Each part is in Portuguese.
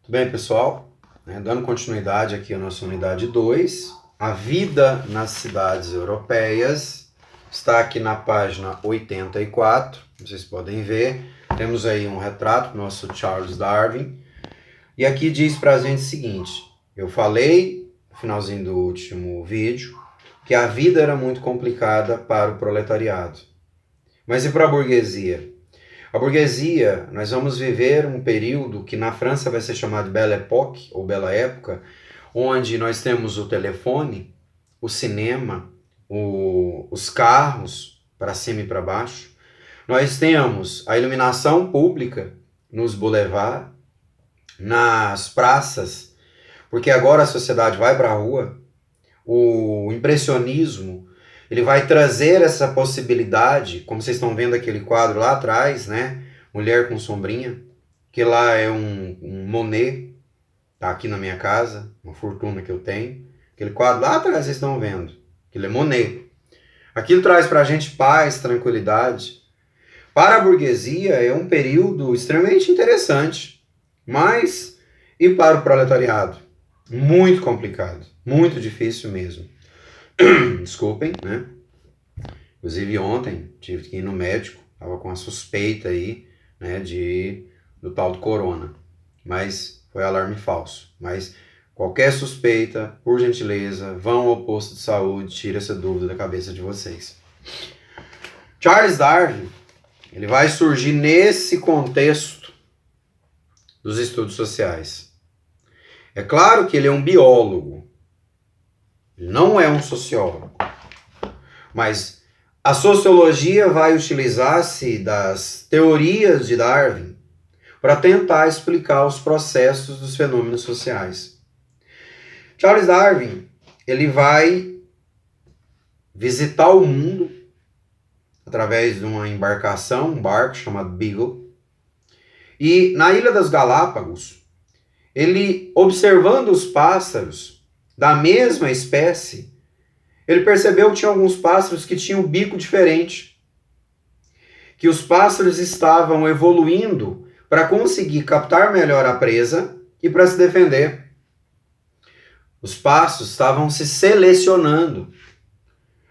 Tudo bem, pessoal? Dando continuidade aqui à nossa unidade 2, a vida nas cidades europeias, está aqui na página 84, vocês podem ver, temos aí um retrato do nosso Charles Darwin, e aqui diz pra gente o seguinte: eu falei no finalzinho do último vídeo que a vida era muito complicada para o proletariado, mas e para a burguesia? A burguesia, nós vamos viver um período que na França vai ser chamado Belle Époque, ou Bela Época, onde nós temos o telefone, o cinema, os carros para cima e para baixo. Nós temos a iluminação pública nos boulevards, nas praças, porque agora a sociedade vai para a rua. O impressionismo, ele vai trazer essa possibilidade, como vocês estão vendo aquele quadro lá atrás, né? Mulher com sombrinha, que lá é um Monet, tá aqui na minha casa, uma fortuna que eu tenho. Aquele quadro lá atrás vocês estão vendo, aquilo é Monet. Aquilo traz pra gente paz, tranquilidade. Para a burguesia é um período extremamente interessante, mas e para o proletariado? Muito complicado, muito difícil mesmo. Desculpem, né? Inclusive ontem tive que ir no médico, tava com a suspeita aí, né, do tal do corona, mas foi alarme falso. Mas qualquer suspeita, por gentileza, vão ao posto de saúde, tira essa dúvida da cabeça de vocês. Charles Darwin, ele vai surgir nesse contexto dos estudos sociais. É claro que ele é um biólogo, ele não é um sociólogo, mas a sociologia vai utilizar-se das teorias de Darwin para tentar explicar os processos dos fenômenos sociais. Charles Darwin, ele vai visitar o mundo através de uma embarcação, um barco chamado Beagle, e na Ilha das Galápagos, ele, observando os pássaros da mesma espécie, ele percebeu que tinha alguns pássaros que tinham um bico diferente, que os pássaros estavam evoluindo para conseguir captar melhor a presa e para se defender. Os pássaros estavam se selecionando.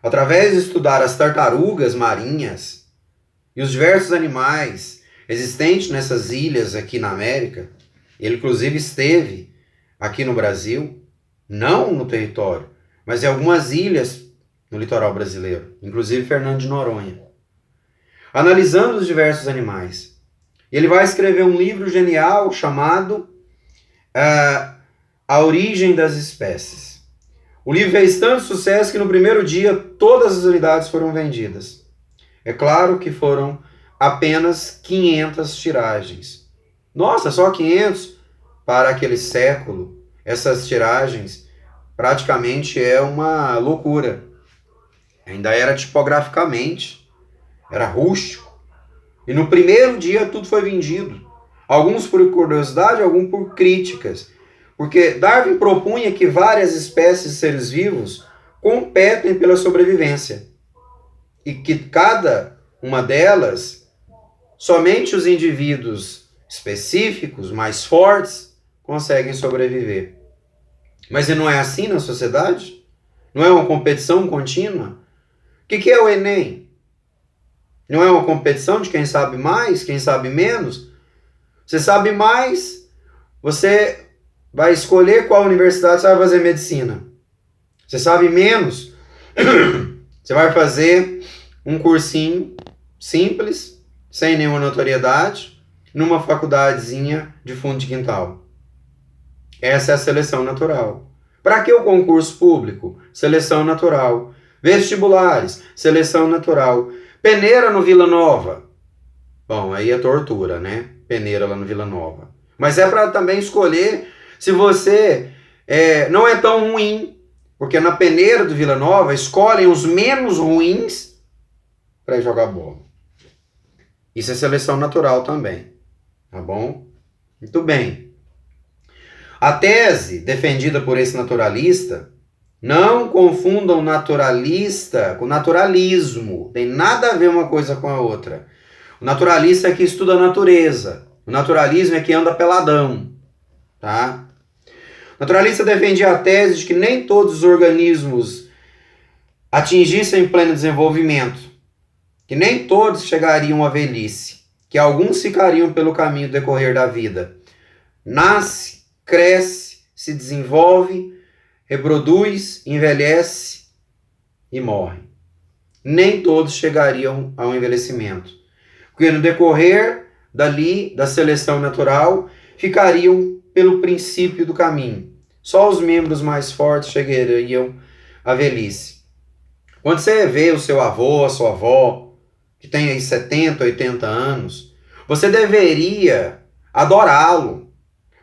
Através de estudar as tartarugas marinhas e os diversos animais existentes nessas ilhas aqui na América, ele inclusive esteve aqui no Brasil, não no território, mas em algumas ilhas no litoral brasileiro, inclusive Fernando de Noronha, analisando os diversos animais. Ele vai escrever um livro genial chamado A Origem das Espécies. O livro fez tanto sucesso que no primeiro dia todas as unidades foram vendidas. É claro que foram apenas 500 tiragens. Nossa, só 500? Para aquele século, essas tiragens praticamente é uma loucura. Ainda era tipograficamente, era rústico. E no primeiro dia tudo foi vendido. Alguns por curiosidade, alguns por críticas. Porque Darwin propunha que várias espécies de seres vivos competem pela sobrevivência. E que cada uma delas, somente os indivíduos específicos, mais fortes, conseguem sobreviver. Mas não é assim na sociedade? Não é uma competição contínua? O que é o Enem? Não é uma competição de quem sabe mais, quem sabe menos? Você sabe mais, você vai escolher qual universidade você vai fazer medicina. Você sabe menos, você vai fazer um cursinho simples, sem nenhuma notoriedade, numa faculdadezinha de fundo de quintal. Essa é a seleção natural. Para que o concurso público? Seleção natural. Vestibulares? Seleção natural. Peneira no Vila Nova? Bom, aí é tortura, né? Peneira lá no Vila Nova. Mas é para também escolher se você não é tão ruim. Porque na peneira do Vila Nova escolhem os menos ruins para ir jogar bola. Isso é seleção natural também. Tá bom? Muito bem. A tese defendida por esse naturalista, não confundam naturalista com naturalismo. Tem nada a ver uma coisa com a outra. O naturalista é que estuda a natureza. O naturalismo é que anda peladão. tá? O naturalista defendia a tese de que nem todos os organismos atingissem pleno desenvolvimento, que nem todos chegariam à velhice, que alguns ficariam pelo caminho do decorrer da vida. Nasce, cresce, se desenvolve, reproduz, envelhece e morre. Nem todos chegariam ao envelhecimento, porque no decorrer dali, da seleção natural, ficariam pelo princípio do caminho. Só os membros mais fortes chegariam à velhice. Quando você vê o seu avô, a sua avó, que tem aí 70, 80 anos, você deveria adorá-lo.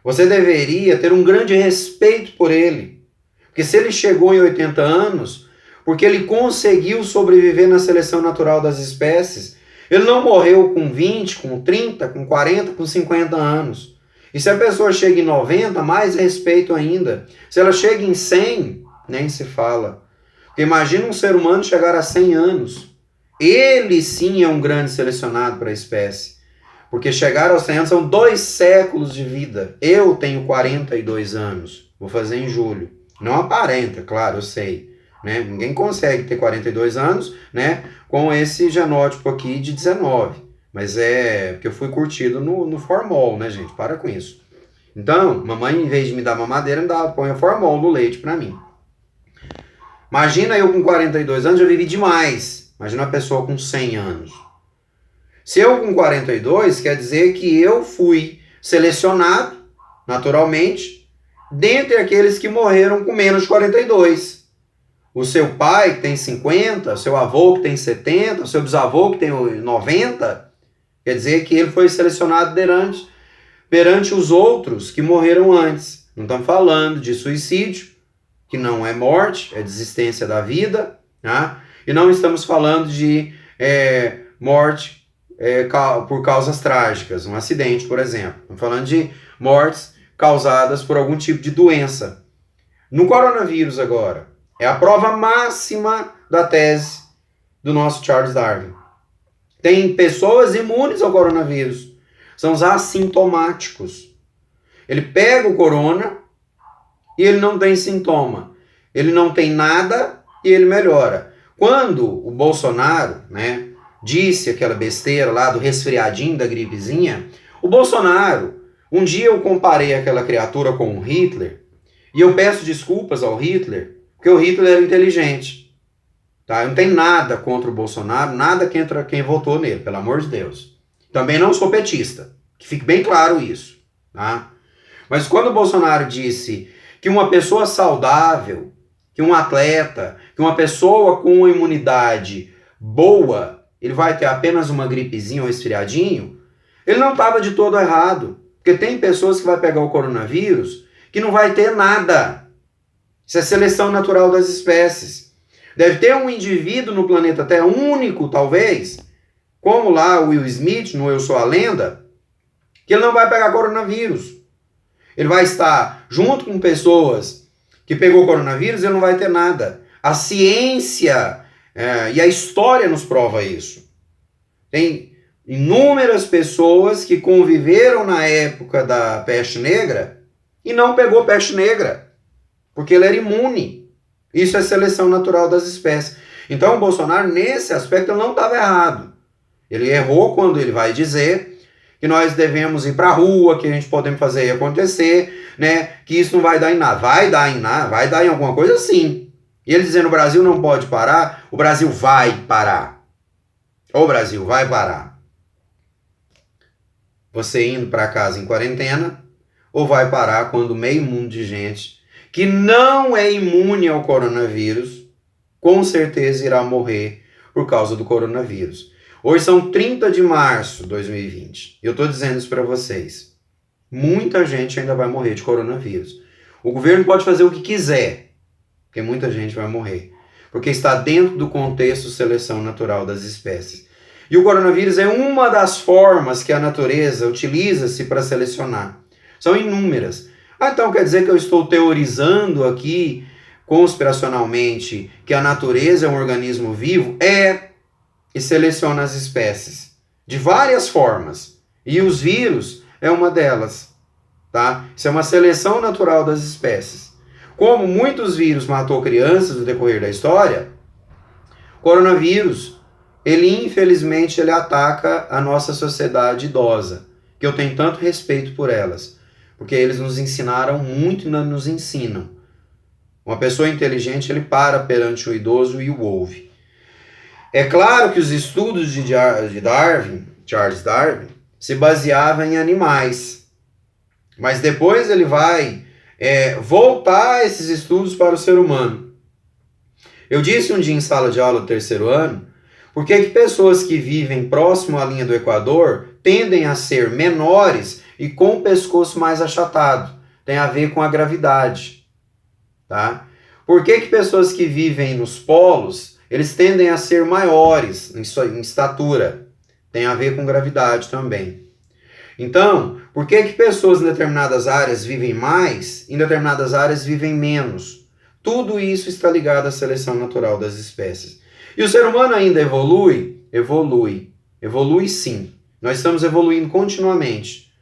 Você deveria ter um grande respeito por ele. Porque se ele chegou em 80 anos, porque ele conseguiu sobreviver na seleção natural das espécies, ele não morreu com 20, com 30, com 40, com 50 anos. E se a pessoa chega em 90, mais respeito ainda. Se ela chega em 100, nem se fala. Porque imagina um ser humano chegar a 100 anos. Ele sim é um grande selecionado para a espécie. Porque chegar aos 100 anos são 2 séculos de vida. Eu tenho 42 anos. Vou fazer em julho. Não aparenta, claro, eu sei. Né? Ninguém consegue ter 42 anos, né, com esse genótipo aqui de 19. Mas é porque eu fui curtido no formol, né, gente? Para com isso. Então, mamãe, em vez de me dar mamadeira, põe o formol no leite para mim. Imagina eu com 42 anos, eu vivi demais. Imagina uma pessoa com 100 anos. Se eu com 42, quer dizer que eu fui selecionado, naturalmente, dentre aqueles que morreram com menos de 42. O seu pai, que tem 50, o seu avô, que tem 70, o seu bisavô, que tem 90, quer dizer que ele foi selecionado perante os outros que morreram antes. Não estamos falando de suicídio, que não é morte, é desistência da vida, né? E não estamos falando de morte por causas trágicas, um acidente, por exemplo. Estamos falando de mortes causadas por algum tipo de doença. No coronavírus agora, é a prova máxima da tese do nosso Charles Darwin. Tem pessoas imunes ao coronavírus. São os assintomáticos. Ele pega o corona e ele não tem sintoma. Ele não tem nada e ele melhora. Quando o Bolsonaro, né, disse aquela besteira lá do resfriadinho, da gripezinha, o Bolsonaro, um dia eu comparei aquela criatura com o Hitler e eu peço desculpas ao Hitler, porque o Hitler era inteligente. Tá? Eu não tenho nada contra o Bolsonaro, nada contra quem votou nele, pelo amor de Deus. Também não sou petista, que fique bem claro isso. Tá? Mas quando o Bolsonaro disse que uma pessoa saudável, que um atleta, que uma pessoa com uma imunidade boa, ele vai ter apenas uma gripezinha ou um resfriadinho, ele não estava de todo errado. Porque tem pessoas que vai pegar o coronavírus que não vai ter nada. Isso é seleção natural das espécies. Deve ter um indivíduo no planeta Terra, único talvez, como lá o Will Smith no Eu Sou a Lenda, que ele não vai pegar coronavírus. Ele vai estar junto com pessoas que pegou coronavírus e ele não vai ter nada. A ciência e a história nos prova isso. Tem inúmeras pessoas que conviveram na época da peste negra e não pegou peste negra, porque ele era imune. Isso é seleção natural das espécies. Então o Bolsonaro, nesse aspecto, ele não estava errado. Ele errou quando ele vai dizer que nós devemos ir para a rua, que a gente podemos fazer acontecer, né? Que isso não vai dar em nada. Vai dar em nada, vai dar em alguma coisa sim. E ele dizendo o Brasil não pode parar, o Brasil vai parar. O Brasil vai parar. Você indo para casa em quarentena, ou vai parar quando meio mundo de gente que não é imune ao coronavírus, com certeza irá morrer por causa do coronavírus. Hoje são 30 de março de 2020. Eu estou dizendo isso para vocês. Muita gente ainda vai morrer de coronavírus. O governo pode fazer o que quiser, porque muita gente vai morrer. Porque está dentro do contexto de seleção natural das espécies. E o coronavírus é uma das formas que a natureza utiliza-se para selecionar. São inúmeras. Então quer dizer que eu estou teorizando aqui, conspiracionalmente, que a natureza é um organismo vivo? E seleciona as espécies de várias formas. E os vírus é uma delas. tá? Isso é uma seleção natural das espécies. Como muitos vírus matou crianças no decorrer da história, o coronavírus, infelizmente, ele ataca a nossa sociedade idosa, que eu tenho tanto respeito por elas, porque eles nos ensinaram muito e ainda nos ensinam. Uma pessoa inteligente, ele para perante o idoso e o ouve. É claro que os estudos de Charles Darwin, se baseavam em animais, mas depois ele vai voltar esses estudos para o ser humano. Eu disse um dia em sala de aula do 3º ano, por que pessoas que vivem próximo à linha do Equador tendem a ser menores e com o pescoço mais achatado? Tem a ver com a gravidade. Tá? Por que pessoas que vivem nos polos, eles tendem a ser maiores em estatura? Tem a ver com gravidade também. Então, por que pessoas em determinadas áreas vivem mais, em determinadas áreas vivem menos? Tudo isso está ligado à seleção natural das espécies. E o ser humano ainda evolui? Evolui sim. Nós estamos evoluindo continuamente.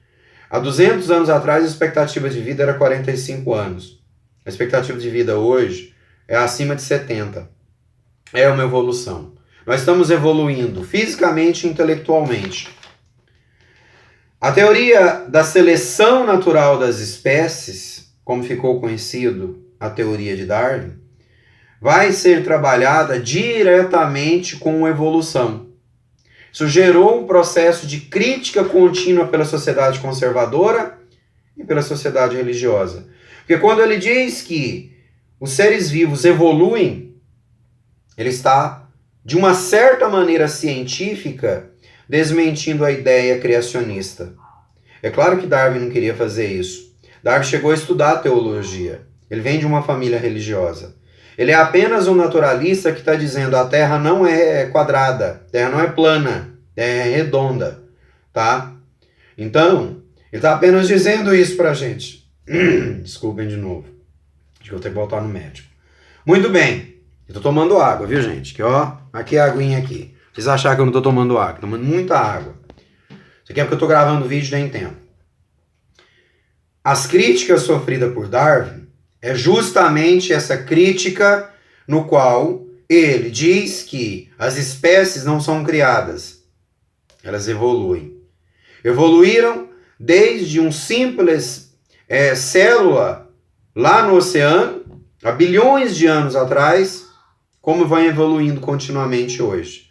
Há 200 anos atrás, a expectativa de vida era 45 anos. A expectativa de vida hoje é acima de 70. É uma evolução. Nós estamos evoluindo fisicamente e intelectualmente. A teoria da seleção natural das espécies, como ficou conhecido a teoria de Darwin, vai ser trabalhada diretamente com a evolução. Isso gerou um processo de crítica contínua pela sociedade conservadora e pela sociedade religiosa. Porque quando ele diz que os seres vivos evoluem, ele está, de uma certa maneira científica, desmentindo a ideia criacionista. É claro que Darwin não queria fazer isso. Darwin chegou a estudar teologia. Ele vem de uma família religiosa. Ele é apenas um naturalista que está dizendo a Terra não é quadrada, a Terra não é plana, é redonda, tá? Então, ele está apenas dizendo isso pra gente. Desculpem de novo. Acho que eu vou ter que voltar no médico. Muito bem. Eu tô tomando água, viu, gente? Que, ó, aqui é a aguinha aqui. Vocês acharam que eu não tô tomando água? Tô tomando muita água. Isso aqui é porque eu tô gravando o vídeo nem tempo. As críticas sofridas por Darwin é justamente essa crítica no qual ele diz que as espécies não são criadas. Elas evoluem. Evoluíram desde um simples célula lá no oceano, há bilhões de anos atrás, como vão evoluindo continuamente hoje.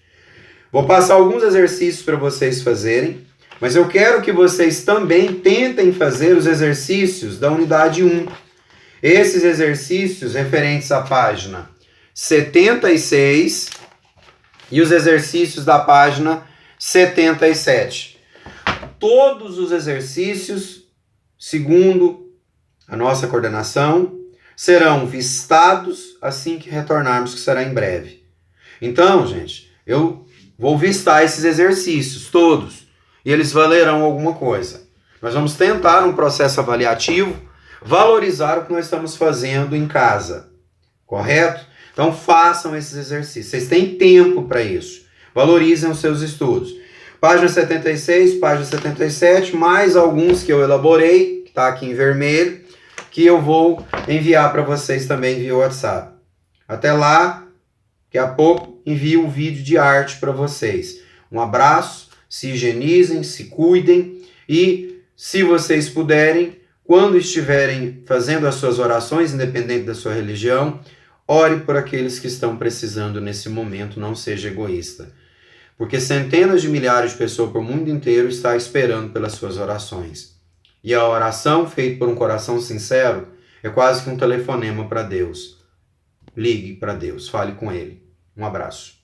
Vou passar alguns exercícios para vocês fazerem, mas eu quero que vocês também tentem fazer os exercícios da unidade 1. Esses exercícios referentes à página 76 e os exercícios da página 77. Todos os exercícios, segundo a nossa coordenação, serão vistados assim que retornarmos, que será em breve. Então, gente, eu vou vistar esses exercícios todos e eles valerão alguma coisa. Nós vamos tentar um processo avaliativo, valorizar o que nós estamos fazendo em casa, correto? Então façam esses exercícios, vocês têm tempo para isso, valorizem os seus estudos. Página 76, página 77, mais alguns que eu elaborei, que está aqui em vermelho, que eu vou enviar para vocês também via WhatsApp. Até lá, daqui a pouco envio um vídeo de arte para vocês. Um abraço, se higienizem, se cuidem e, se vocês puderem, quando estiverem fazendo as suas orações, independente da sua religião, ore por aqueles que estão precisando nesse momento, não seja egoísta. Porque centenas de milhares de pessoas por mundo inteiro estão esperando pelas suas orações. E a oração feita por um coração sincero é quase que um telefonema para Deus. Ligue para Deus, fale com Ele. Um abraço.